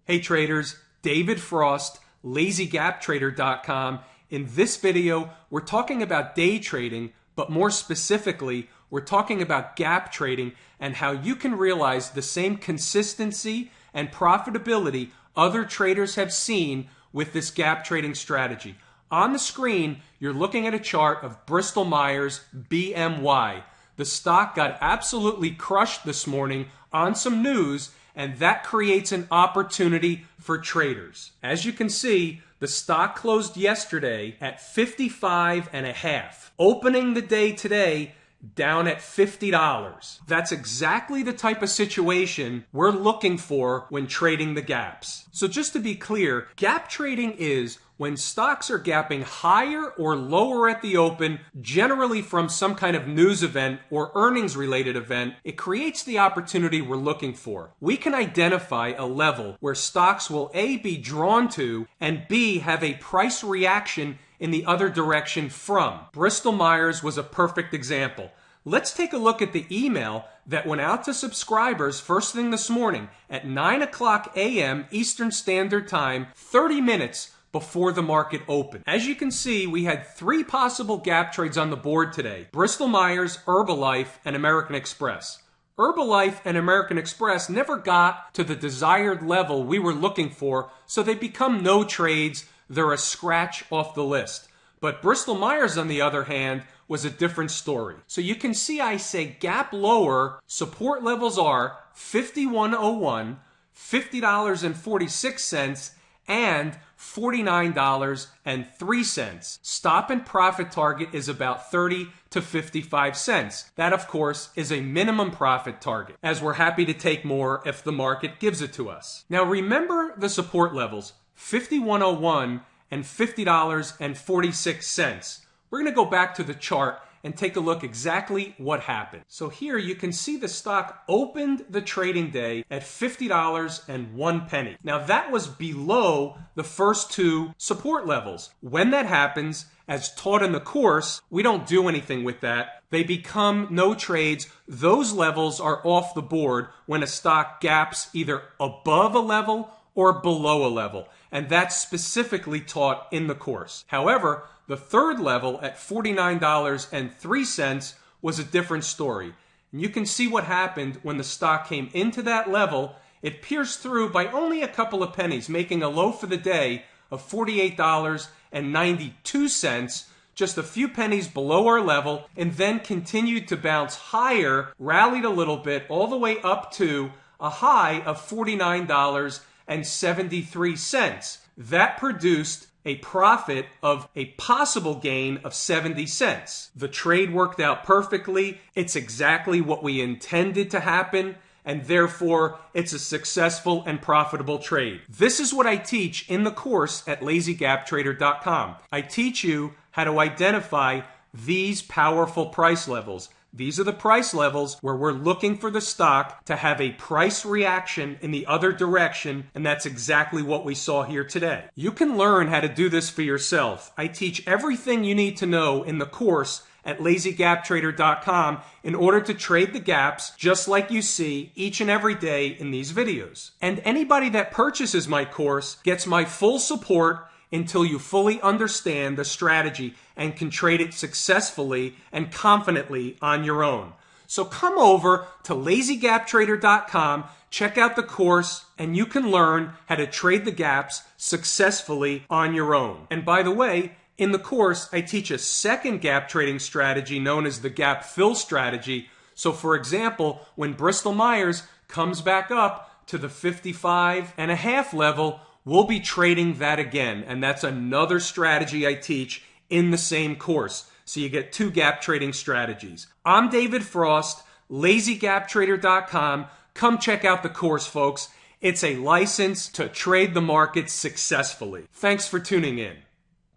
Hey traders, David Frost, LazyGapTrader.com. In this video, we're talking about day trading, but more specifically, we're talking about gap trading and how you can realize the same consistency and profitability other traders have seen with this gap trading strategy. On the screen, you're looking at a chart of Bristol Myers BMY. The stock got absolutely crushed this morning on some news, and that creates an opportunity for traders. As you can see, the stock closed yesterday at 55.5. Opening the day today down at $50. That's exactly the type of situation we're looking for when trading the gaps. So just to be clear, gap trading is when stocks are gapping higher or lower at the open, generally from some kind of news event or earnings related event. It creates the opportunity we're looking for. We can identify a level where stocks will A, be drawn to, and B, have a price reaction in the other direction from. Bristol Myers was a perfect example. Let's take a look at the email that went out to subscribers first thing this morning at 9 o'clock a.m. Eastern Standard Time, 30 minutes before the market opened. As you can see, we had three possible gap trades on the board today: Bristol Myers, Herbalife, and American Express. Herbalife and American Express never got to the desired level we were looking for, so they become no trades. They're a scratch off the list. But Bristol Myers, on the other hand, was a different story. So you can see I say gap lower, support levels are $51.01, $50.46, and $49.03. Stop and profit target is about 30 to 55 cents. That, of course, is a minimum profit target, as we're happy to take more if the market gives it to us. Now remember the support levels, $51.01 and $50.46. We're going to go back to the chart and take a look exactly what happened. So here you can see the stock opened the trading day at $50.01. Now that was below the first two support levels. When that happens, as taught in the course, we don't do anything with that. They become no trades. Those levels are off the board when a stock gaps either above a level or below a level. And that's specifically taught in the course. However, the third level at $49.03 was a different story. And you can see what happened when the stock came into that level. It pierced through by only a couple of pennies, making a low for the day of $48.92, just a few pennies below our level, and then continued to bounce higher, rallied a little bit, all the way up to a high of $49.73. That produced a profit of a possible gain of 70 cents. The trade worked out perfectly. It's exactly what we intended to happen, and therefore it's a successful and profitable trade. This is what I teach in the course at LazyGapTrader.com. I teach you how to identify these powerful price levels. These are the price levels where we're looking for the stock to have a price reaction in the other direction, and that's exactly what we saw here today. You can learn how to do this for yourself. I teach everything you need to know in the course at LazyGapTrader.com in order to trade the gaps just like you see each and every day in these videos. And anybody that purchases my course gets my full support until you fully understand the strategy and can trade it successfully and confidently on your own. So come over to LazyGapTrader.com, check out the course, and you can learn how to trade the gaps successfully on your own. And by the way, in the course, I teach a second gap trading strategy known as the gap fill strategy. So for example, when Bristol Myers comes back up to the 55.5 level, we'll be trading that again, and that's another strategy I teach in the same course. So you get two gap trading strategies. I'm David Frost, LazyGapTrader.com. Come check out the course, folks. It's a license to trade the market successfully. Thanks for tuning in.